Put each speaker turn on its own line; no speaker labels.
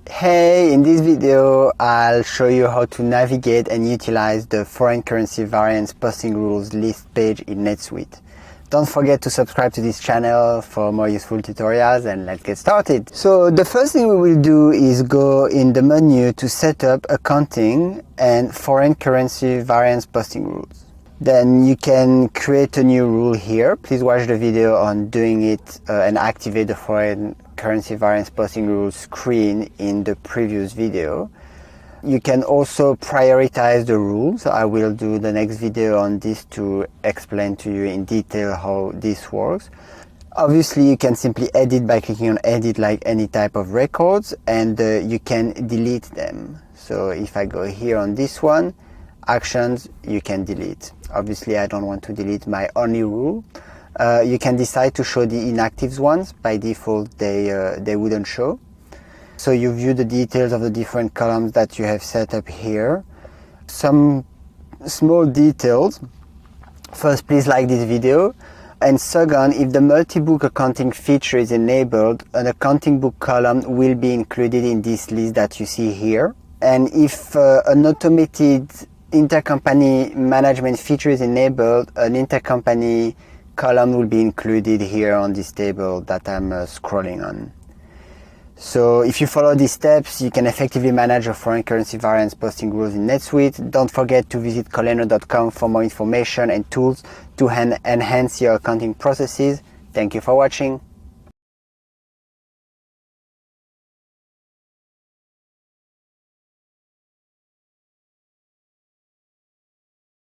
Hey, in this video I'll show you how to navigate and utilize the foreign currency variance posting rules list page in NetSuite. Don't forget to subscribe to this channel for more useful tutorials, and let's get started. So the first thing we will do is go in the menu to set up accounting and foreign currency variance posting rules. Then you can create a new rule here. Please watch the video on doing it and activate the foreign currency variance posting rules screen in the previous video. You can also prioritize the rules. I will do the next video on this to explain to you in detail how this works. Obviously, you can simply edit by clicking on edit like any type of records, and you can delete them. So if I go here on this one, actions, you can delete. Obviously, I don't want to delete my only rule. You can decide to show the inactive ones. By default, they wouldn't show. So you view the details of the different columns that you have set up here. Some small details. First, please like this video. And second, if the multi-book accounting feature is enabled, an accounting book column will be included in this list that you see here. And if an automated intercompany management feature is enabled, an intercompany column will be included here on this table that I'm scrolling on. So if you follow these steps, you can effectively manage your foreign currency variance posting rules in NetSuite. Don't forget to visit Kolleno.com for more information and tools to enhance your accounting processes. Thank you for watching.